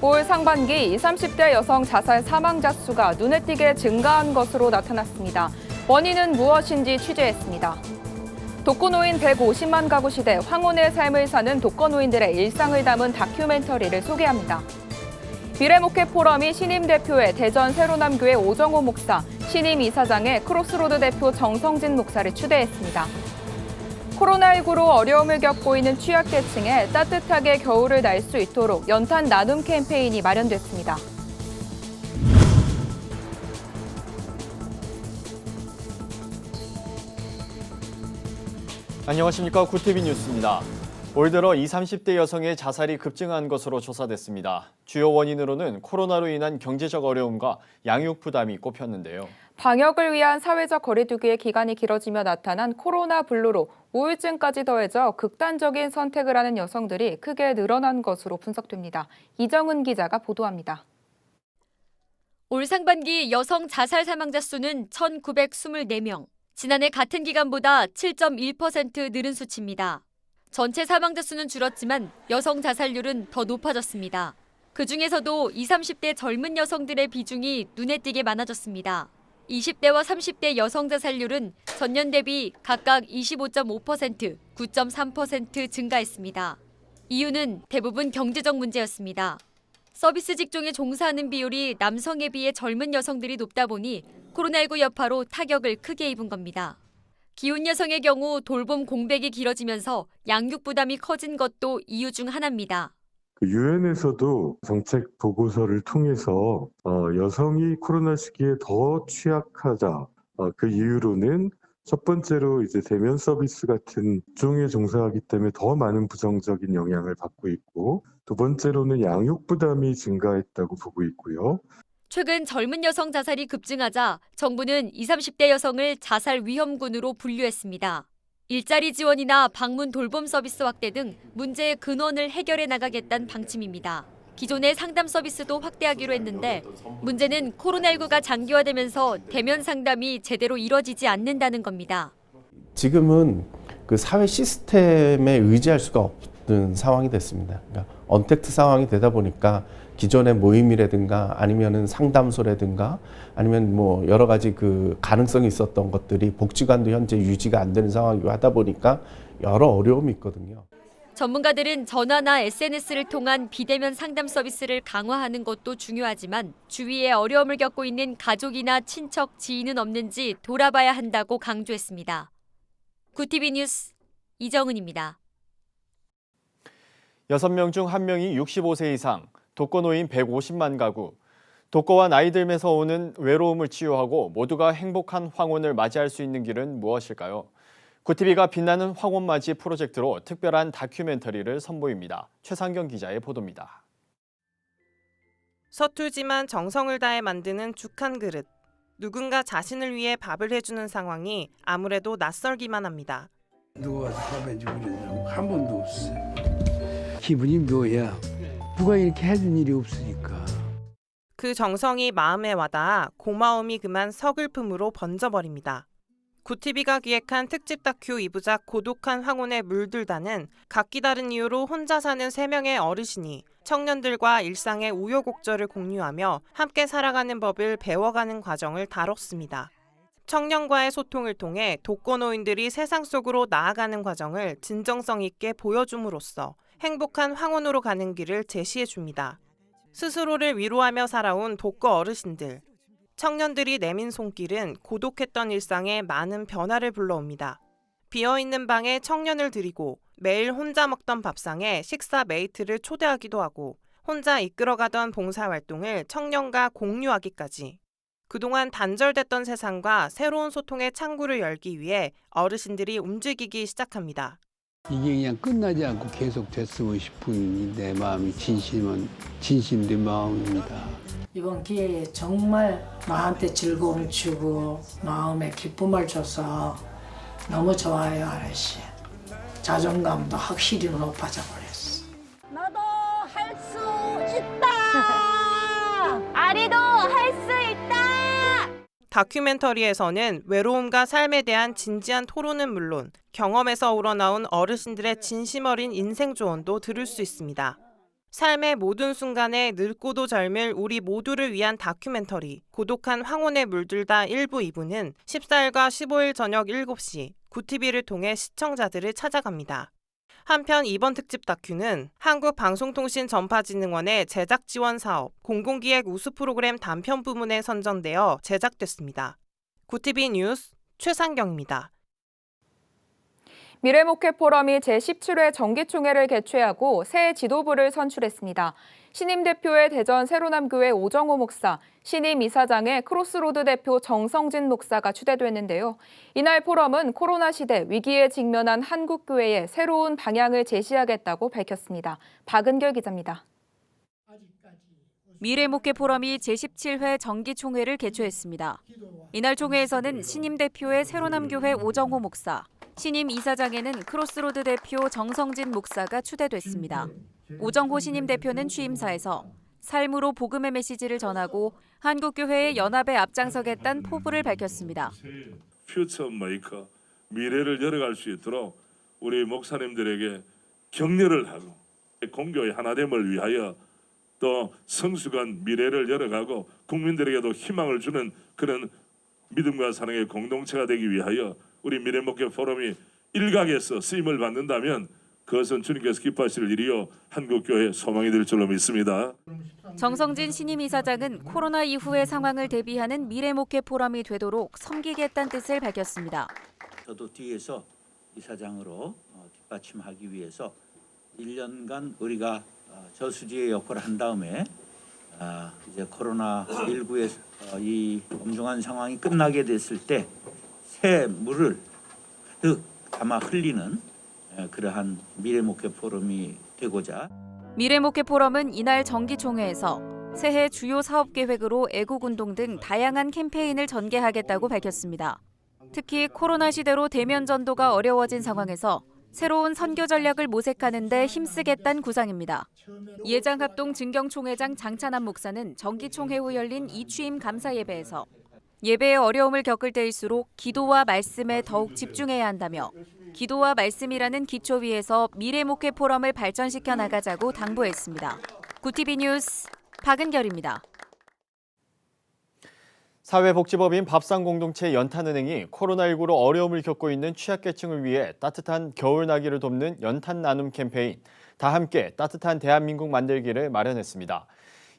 올 상반기 20, 30대 여성 자살 사망자 수가 눈에 띄게 증가한 것으로 나타났습니다. 원인은 무엇인지 취재했습니다. 독거노인 150만 가구 시대 황혼의 삶을 사는 독거노인들의 일상을 담은 다큐멘터리를 소개합니다. 미래목회 포럼이 신임 대표의 대전 세로남교회 오정호 목사, 신임 이사장의 크로스로드 대표 정성진 목사를 추대했습니다. 코로나19로 어려움을 겪고 있는 취약계층에 따뜻하게 겨울을 날 수 있도록 연탄 나눔 캠페인이 마련됐습니다. 안녕하십니까. 구티비 뉴스입니다. 올 들어 20, 30대 여성의 자살이 급증한 것으로 조사됐습니다. 주요 원인으로는 코로나로 인한 경제적 어려움과 양육 부담이 꼽혔는데요. 방역을 위한 사회적 거리두기의 기간이 길어지며 나타난 코로나 블루로 우울증까지 더해져 극단적인 선택을 하는 여성들이 크게 늘어난 것으로 분석됩니다. 이정은 기자가 보도합니다. 올 상반기 여성 자살 사망자 수는 1,924명. 지난해 같은 기간보다 7.1% 늘은 수치입니다. 전체 사망자 수는 줄었지만 여성 자살률은 더 높아졌습니다. 그중에서도 20, 30대 젊은 여성들의 비중이 눈에 띄게 많아졌습니다. 20대와 30대 여성 자살률은 전년 대비 각각 25.5%, 9.3% 증가했습니다. 이유는 대부분 경제적 문제였습니다. 서비스 직종에 종사하는 비율이 남성에 비해 젊은 여성들이 높다 보니 코로나19 여파로 타격을 크게 입은 겁니다. 기혼 여성의 경우 돌봄 공백이 길어지면서 양육 부담이 커진 것도 이유 중 하나입니다. 유엔에서도 정책 보고서를 통해서 여성이 코로나 시기에 더 취약하다. 그 이유로는 첫 번째로 이제 대면 서비스 같은 직종에 종사하기 때문에 더 많은 부정적인 영향을 받고 있고, 두 번째로는 양육 부담이 증가했다고 보고 있고요. 최근 젊은 여성 자살이 급증하자 정부는 20, 30대 여성을 자살 위험군으로 분류했습니다. 일자리 지원이나 방문 돌봄 서비스 확대 등 문제의 근원을 해결해 나가겠다는 방침입니다. 기존의 상담 서비스도 확대하기로 했는데 문제는 코로나19가 장기화되면서 대면 상담이 제대로 이뤄지지 않는다는 겁니다. 지금은 그 사회 시스템에 의지할 수가 없는 상황이 됐습니다. 그러니까 언택트 상황이 되다 보니까 기존의 모임이라든가 아니면은 상담소라든가 아니면 뭐 여러 가지 그 가능성이 있었던 것들이 복지관도 현재 유지가 안 되는 상황이고 하다 보니까 여러 어려움이 있거든요. 전문가들은 전화나 SNS를 통한 비대면 상담 서비스를 강화하는 것도 중요하지만 주위에 어려움을 겪고 있는 가족이나 친척, 지인은 없는지 돌아봐야 한다고 강조했습니다. 구티비 뉴스 이정은입니다. 6명 중 1명이 65세 이상, 독거노인 150만 가구, 독거와 나이 들면서 오는 외로움을 치유하고 모두가 행복한 황혼을 맞이할 수 있는 길은 무엇일까요? 구티비가 빛나는 황혼 맞이 프로젝트로 특별한 다큐멘터리를 선보입니다. 최상경 기자의 보도입니다. 서툴지만 정성을 다해 만드는 죽 한 그릇. 누군가 자신을 위해 밥을 해주는 상황이 아무래도 낯설기만 합니다. 누가 와서 밥 해주고 그러는 사람 한 번도 없어요. 기분이 묘야. 누가 이렇게 해준 일이 없으니까. 그 정성이 마음에 와닿아 고마움이 그만 서글픔으로 번져버립니다. 구티비가 기획한 특집 다큐 2부작 고독한 황혼에 물들다는 각기 다른 이유로 혼자 사는 3명의 어르신이 청년들과 일상의 우여곡절을 공유하며 함께 살아가는 법을 배워가는 과정을 다뤘습니다. 청년과의 소통을 통해 독거노인들이 세상 속으로 나아가는 과정을 진정성 있게 보여줌으로써 행복한 황혼으로 가는 길을 제시해줍니다. 스스로를 위로하며 살아온 독거 어르신들. 청년들이 내민 손길은 고독했던 일상에 많은 변화를 불러옵니다. 비어있는 방에 청년을 들이고 매일 혼자 먹던 밥상에 식사 메이트를 초대하기도 하고 혼자 이끌어가던 봉사활동을 청년과 공유하기까지. 그동안 단절됐던 세상과 새로운 소통의 창구를 열기 위해 어르신들이 움직이기 시작합니다. 이게 그냥 끝나지 않고 계속 됐으면 싶은 내 마음이 진심된 마음입니다. 이번 기회에 정말 나한테 즐거움을 주고 마음에 기쁨을 줘서 너무 좋아요, 아저씨. 자존감도 확실히 높아져 버렸어. 너도 할 수 있다. 아리도 할 수 있다. 다큐멘터리에서는 외로움과 삶에 대한 진지한 토론은 물론 경험에서 우러나온 어르신들의 진심 어린 인생 조언도 들을 수 있습니다. 삶의 모든 순간에 늙고도 젊을 우리 모두를 위한 다큐멘터리 고독한 황혼에 물들다 1부, 2부는 14일과 15일 저녁 7시 구TV를 통해 시청자들을 찾아갑니다. 한편 이번 특집 다큐는 한국방송통신전파진흥원의 제작 지원 사업 공공기획 우수 프로그램 단편 부문에 선정되어 제작됐습니다. 구TV 뉴스 최상경입니다. 미래목회 포럼이 제17회 정기총회를 개최하고 새 지도부를 선출했습니다. 신임 대표의 대전 세로남교회 오정호 목사, 신임 이사장의 크로스로드 대표 정성진 목사가 추대됐는데요. 이날 포럼은 코로나 시대 위기에 직면한 한국교회의 새로운 방향을 제시하겠다고 밝혔습니다. 박은결 기자입니다. 미래목회 포럼이 제17회 정기총회를 개최했습니다. 이날 총회에서는 신임 대표의 세로남교회 오정호 목사, 신임 이사장에는 크로스로드 대표 정성진 목사가 추대됐습니다. 오정호 신임 대표는 취임사에서 삶으로 복음의 메시지를 전하고 한국교회의 연합에 앞장서겠다는 포부를 밝혔습니다. 퓨처 메이커, 미래를 열어갈 수 있도록 우리 목사님들에게 격려를 하고 공교의 하나됨을 위하여 또 성숙한 미래를 열어가고 국민들에게도 희망을 주는 그런 믿음과 사랑의 공동체가 되기 위하여 우리 미래목회 포럼이 일각에서 쓰임을 받는다면 그것은 주님께서 기뻐하실 일이요 한국교회의 소망이 될 줄로 믿습니다. 정성진 신임 이사장은 코로나 이후의 상황을 대비하는 미래목회 포럼이 되도록 섬기겠다는 뜻을 밝혔습니다. 저도 뒤에서 이사장으로 뒷받침하기 위해서 1년간 우리가 저수지의 역할을 한 다음에 이제 코로나19의 이 엄중한 상황이 끝나게 됐을 때 새 물을 가득 담아 흘리는 그러한 미래목회 포럼이 되고자. 미래목회 포럼은 이날 정기총회에서 새해 주요 사업 계획으로 애국운동 등 다양한 캠페인을 전개하겠다고 밝혔습니다. 특히 코로나 시대로 대면 전도가 어려워진 상황에서 새로운 선교 전략을 모색하는 데 힘쓰겠다는 구상입니다. 예장합동 증경총회장 장찬환 목사는 정기총회 후 열린 이취임 감사 예배에서 예배에 어려움을 겪을 때일수록 기도와 말씀에 더욱 집중해야 한다며 기도와 말씀이라는 기초 위에서 미래목회 포럼을 발전시켜 나가자고 당부했습니다. 구TV 뉴스 박은결입니다. 사회복지법인 밥상공동체 연탄은행이 코로나19로 어려움을 겪고 있는 취약계층을 위해 따뜻한 겨울나기를 돕는 연탄 나눔 캠페인 다 함께 따뜻한 대한민국 만들기를 마련했습니다.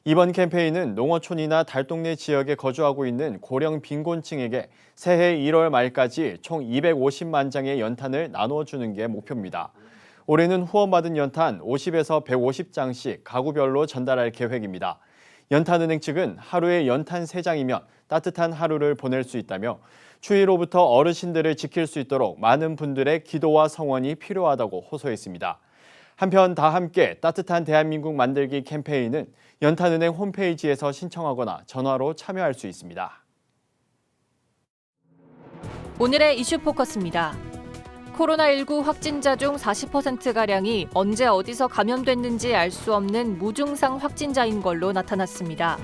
이번 캠페인은 농어촌이나 달동네 지역에 거주하고 있는 고령 빈곤층에게 새해 1월 말까지 총 250만 장의 연탄을 나눠주는 게 목표입니다. 올해는 후원받은 연탄 50에서 150장씩 가구별로 전달할 계획입니다. 연탄은행 측은 하루에 연탄 3장이면 따뜻한 하루를 보낼 수 있다며 추위로부터 어르신들을 지킬 수 있도록 많은 분들의 기도와 성원이 필요하다고 호소했습니다. 한편 다 함께 따뜻한 대한민국 만들기 캠페인은 연탄은행 홈페이지에서 신청하거나 전화로 참여할 수 있습니다. 오늘의 이슈 포커스입니다. 코로나19 확진자 중 40%가량이 언제 어디서 감염됐는지 알 수 없는 무증상 확진자인 걸로 나타났습니다.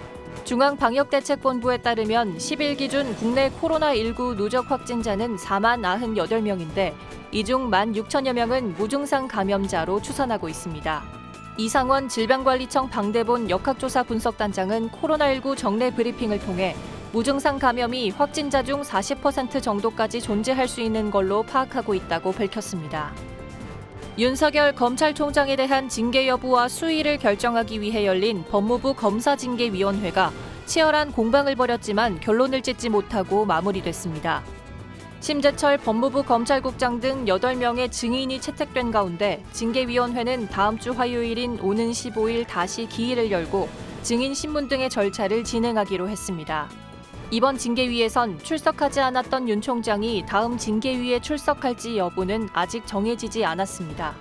중앙방역대책본부에 따르면 10일 기준 국내 코로나19 누적 확진자는 4만 98명인데 이 중 1만 6천여 명은 무증상 감염자로 추산하고 있습니다. 이상원 질병관리청 방대본 역학조사 분석단장은 코로나19 정례 브리핑을 통해 무증상 감염이 확진자 중 40% 정도까지 존재할 수 있는 걸로 파악하고 있다고 밝혔습니다. 윤석열 검찰총장에 대한 징계 여부와 수위를 결정하기 위해 열린 법무부 검사징계위원회가 치열한 공방을 벌였지만 결론을 짓지 못하고 마무리됐습니다. 심재철 법무부 검찰국장 등 8명의 증인이 채택된 가운데 징계위원회는 다음 주 화요일인 오는 15일 다시 기일을 열고 증인 신문 등의 절차를 진행하기로 했습니다. 이번 징계위에선 출석하지 않았던 윤 총장이 다음 징계위에 출석할지 여부는 아직 정해지지 않았습니다.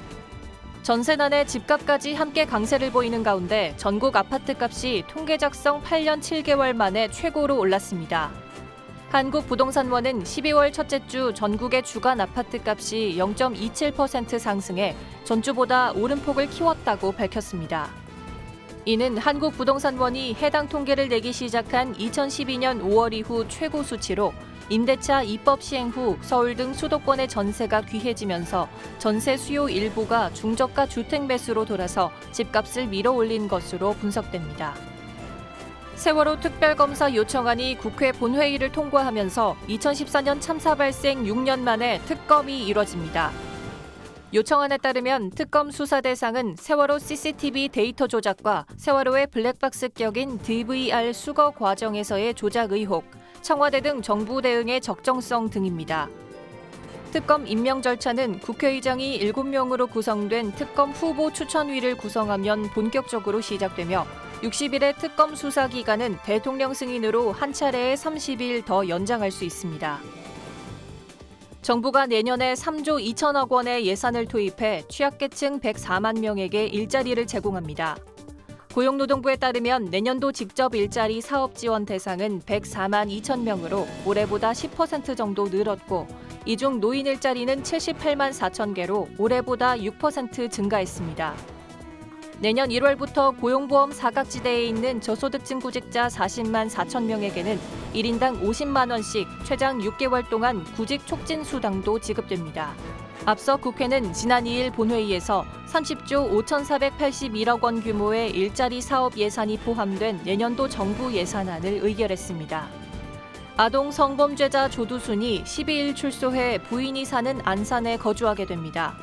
전세난에 집값까지 함께 강세를 보이는 가운데 전국 아파트값이 통계 작성 8년 7개월 만에 최고로 올랐습니다. 한국부동산원은 12월 첫째 주 전국의 주간 아파트값이 0.27% 상승해 전주보다 오름폭을 키웠다고 밝혔습니다. 이는 한국부동산원이 해당 통계를 내기 시작한 2012년 5월 이후 최고 수치로 임대차 입법 시행 후 서울 등 수도권의 전세가 귀해지면서 전세 수요 일부가 중저가 주택 매수로 돌아서 집값을 밀어올린 것으로 분석됩니다. 세월호 특별검사 요청안이 국회 본회의를 통과하면서 2014년 참사 발생 6년 만에 특검이 이뤄집니다. 요청안에 따르면 특검 수사 대상은 세월호 CCTV 데이터 조작과 세월호의 블랙박스격인 DVR 수거 과정에서의 조작 의혹, 청와대 등 정부 대응의 적정성 등입니다. 특검 임명 절차는 국회의장이 7명으로 구성된 특검 후보 추천위를 구성하면 본격적으로 시작되며 60일의 특검 수사 기간은 대통령 승인으로 한 차례에 30일 더 연장할 수 있습니다. 정부가 내년에 3조 2천억 원의 예산을 투입해 취약계층 104만 명에게 일자리를 제공합니다. 고용노동부에 따르면 내년도 직접 일자리 사업 지원 대상은 104만 2천 명으로 올해보다 10% 정도 늘었고 이 중 노인 일자리는 78만 4천 개로 올해보다 6% 증가했습니다. 내년 1월부터 고용보험 사각지대에 있는 저소득층 구직자 40만 4천 명에게는 1인당 50만 원씩 최장 6개월 동안 구직 촉진 수당도 지급됩니다. 앞서 국회는 지난 2일 본회의에서 30조 5,481억 원 규모의 일자리 사업 예산이 포함된 내년도 정부 예산안을 의결했습니다. 아동 성범죄자 조두순이 12일 출소해 부인이 사는 안산에 거주하게 됩니다.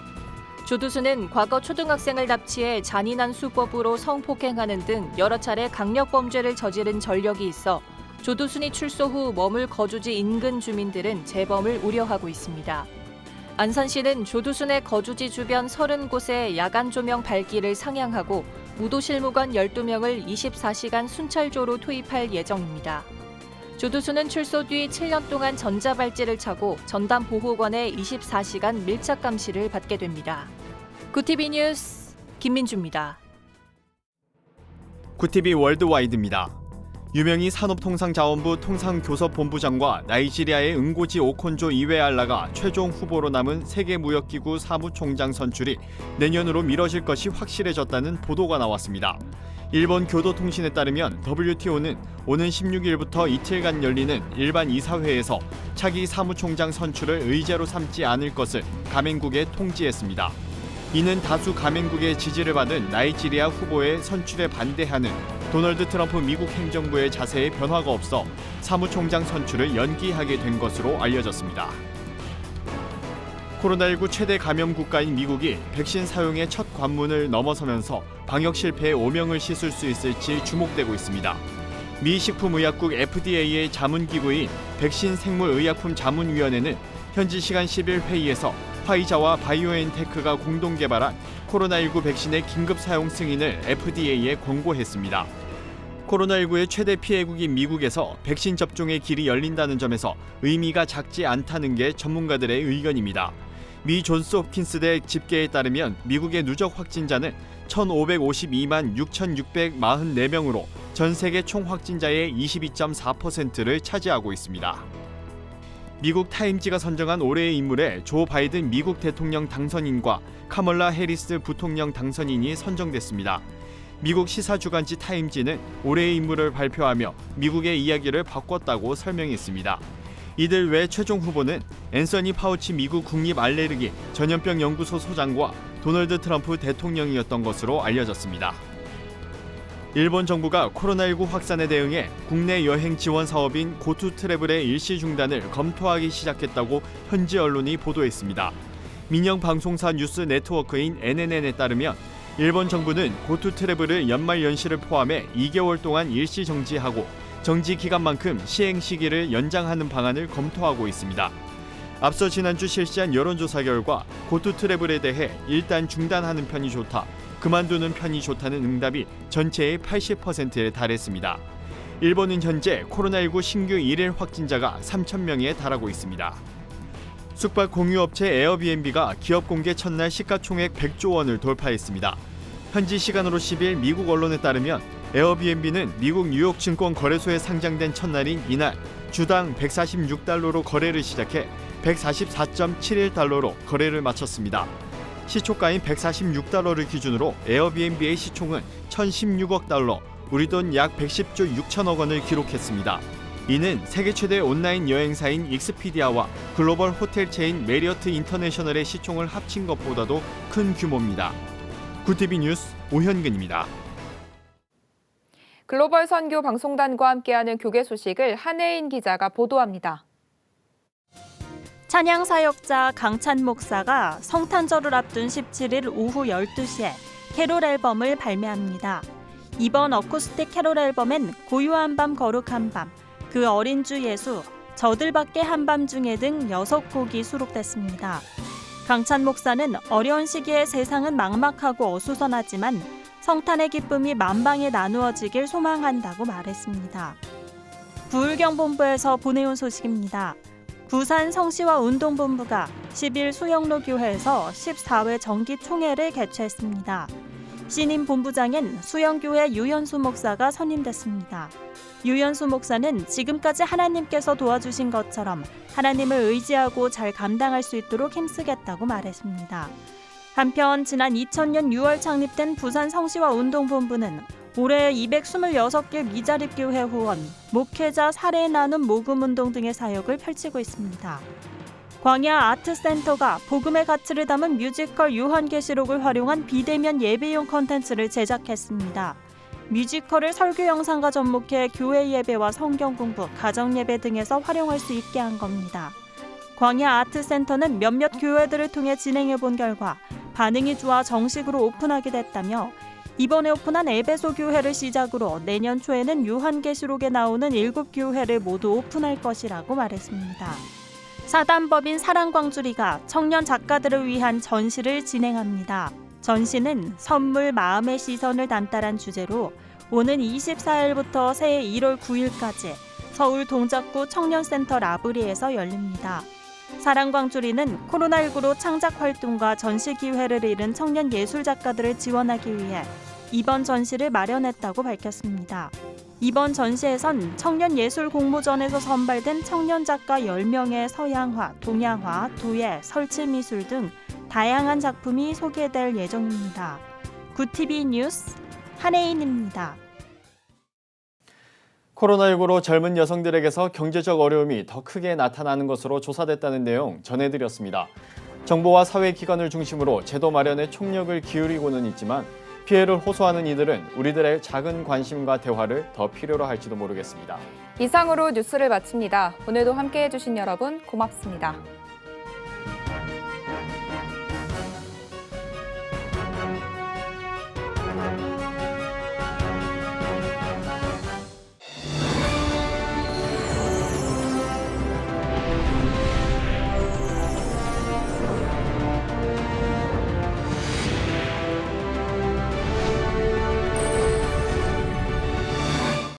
조두순은 과거 초등학생을 납치해 잔인한 수법으로 성폭행하는 등 여러 차례 강력범죄를 저지른 전력이 있어 조두순이 출소 후 머물 거주지 인근 주민들은 재범을 우려하고 있습니다. 안산시는 조두순의 거주지 주변 30곳에 야간 조명 밝기를 상향하고 무도실무관 12명을 24시간 순찰조로 투입할 예정입니다. 조두순은 출소 뒤 7년 동안 전자발찌를 차고 전담보호관의 24시간 밀착 감시를 받게 됩니다. 구티비 뉴스 김민주입니다. 구티비 월드와이드입니다. 유명희 산업통상자원부 통상교섭본부장과 나이지리아의 응고지 오콘조 이웨알라가 최종 후보로 남은 세계무역기구 사무총장 선출이 내년으로 미뤄질 것이 확실해졌다는 보도가 나왔습니다. 일본 교도통신에 따르면 WTO는 오는 16일부터 이틀간 열리는 일반 이사회에서 차기 사무총장 선출을 의제로 삼지 않을 것을 가맹국에 통지했습니다. 이는 다수 가맹국의 지지를 받은 나이지리아 후보의 선출에 반대하는 도널드 트럼프 미국 행정부의 자세에 변화가 없어 사무총장 선출을 연기하게 된 것으로 알려졌습니다. 코로나19 최대 감염 국가인 미국이 백신 사용의 첫 관문을 넘어서면서 방역 실패에 오명을 씻을 수 있을지 주목되고 있습니다. 미 식품의약국 FDA의 자문기구인 백신 생물의약품 자문위원회는 현지 시간 10일 회의에서 화이자와 바이오엔테크가 공동 개발한 코로나19 백신의 긴급 사용 승인을 FDA에 권고했습니다. 코로나19의 최대 피해국인 미국에서 백신 접종의 길이 열린다는 점에서 의미가 작지 않다는 게 전문가들의 의견입니다. 미 존스홉킨스대 집계에 따르면 미국의 누적 확진자는 1,552만 6,644명으로 전 세계 총 확진자의 22.4%를 차지하고 있습니다. 미국 타임지가 선정한 올해의 인물에 조 바이든 미국 대통령 당선인과 카멀라 해리스 부통령 당선인이 선정됐습니다. 미국 시사주간지 타임지는 올해의 인물을 발표하며 미국의 이야기를 바꿨다고 설명했습니다. 이들 외 최종 후보는 앤서니 파우치 미국 국립알레르기 전염병 연구소 소장과 도널드 트럼프 대통령이었던 것으로 알려졌습니다. 일본 정부가 코로나19 확산에 대응해 국내 여행 지원 사업인 고투 트래블의 일시 중단을 검토하기 시작했다고 현지 언론이 보도했습니다. 민영 방송사 뉴스 네트워크인 NNN에 따르면 일본 정부는 고투 트래블을 연말 연시를 포함해 2개월 동안 일시 정지하고 정지 기간만큼 시행 시기를 연장하는 방안을 검토하고 있습니다. 앞서 지난주 실시한 여론조사 결과 고투 트래블에 대해 일단 중단하는 편이 좋다, 그만두는 편이 좋다는 응답이 전체의 80%에 달했습니다. 일본은 현재 코로나19 신규 일일 확진자가 3,000명에 달하고 있습니다. 숙박 공유업체 에어비앤비가 기업 공개 첫날 시가총액 100조 원을 돌파했습니다. 현지 시간으로 10일 미국 언론에 따르면 에어비앤비는 미국 뉴욕 증권 거래소에 상장된 첫날인 이날 주당 146달러로 거래를 시작해 144.71달러로 거래를 마쳤습니다. 시초가인 146달러를 기준으로 에어비앤비의 시총은 1,016억 달러, 우리 돈 약 110조 6천억 원을 기록했습니다. 이는 세계 최대 온라인 여행사인 익스피디아와 글로벌 호텔 체인 메리어트 인터내셔널의 시총을 합친 것보다도 큰 규모입니다. 구티비 뉴스 오현근입니다. 글로벌 선교 방송단과 함께하는 교계 소식을 한혜인 기자가 보도합니다. 찬양 사역자 강찬 목사가 성탄절을 앞둔 17일 오후 12시에 캐롤 앨범을 발매합니다. 이번 어쿠스틱 캐롤 앨범엔 고요한 밤 거룩한 밤, 그 어린 주 예수, 저들밖에 한밤중에 등 6곡이 수록됐습니다. 강찬 목사는 어려운 시기에 세상은 막막하고 어수선하지만 성탄의 기쁨이 만방에 나누어지길 소망한다고 말했습니다. 부울경본부에서 보내온 소식입니다. 부산 성시와 운동본부가 10일 수영로 교회에서 14회 정기총회를 개최했습니다. 신임 본부장엔 수영교회 유연수 목사가 선임됐습니다. 유연수 목사는 지금까지 하나님께서 도와주신 것처럼 하나님을 의지하고 잘 감당할 수 있도록 힘쓰겠다고 말했습니다. 한편 지난 2000년 6월 창립된 부산 성시와 운동본부는 올해 226개 미자립교회 후원, 목회자 사례 나눔 모금운동 등의 사역을 펼치고 있습니다. 광야 아트센터가 복음의 가치를 담은 뮤지컬 요한계시록을 활용한 비대면 예배용 콘텐츠를 제작했습니다. 뮤지컬을 설교 영상과 접목해 교회 예배와 성경 공부, 가정 예배 등에서 활용할 수 있게 한 겁니다. 광야 아트센터는 몇몇 교회들을 통해 진행해 본 결과 반응이 좋아 정식으로 오픈하게 됐다며 이번에 오픈한 에베소 교회를 시작으로 내년 초에는 요한계시록에 나오는 7교회를 모두 오픈할 것이라고 말했습니다. 사단법인 사랑광주리가 청년 작가들을 위한 전시를 진행합니다. 전시는 선물 마음의 시선을 단달한 주제로 오는 24일부터 새해 1월 9일까지 서울 동작구 청년센터 라브리에서 열립니다. 사랑광주리는 코로나19로 창작 활동과 전시 기회를 잃은 청년 예술 작가들을 지원하기 위해 이번 전시를 마련했다고 밝혔습니다. 이번 전시에선 청년 예술 공모전에서 선발된 청년 작가 10명의 서양화, 동양화, 도예, 설치미술 등 다양한 작품이 소개될 예정입니다. 구티비 뉴스 한혜인입니다. 코로나19로 젊은 여성들에게서 경제적 어려움이 더 크게 나타나는 것으로 조사됐다는 내용 전해드렸습니다. 정부와 사회기관을 중심으로 제도 마련에 총력을 기울이고는 있지만 피해를 호소하는 이들은 우리들의 작은 관심과 대화를 더 필요로 할지도 모르겠습니다. 이상으로 뉴스를 마칩니다. 오늘도 함께해 주신 여러분 고맙습니다.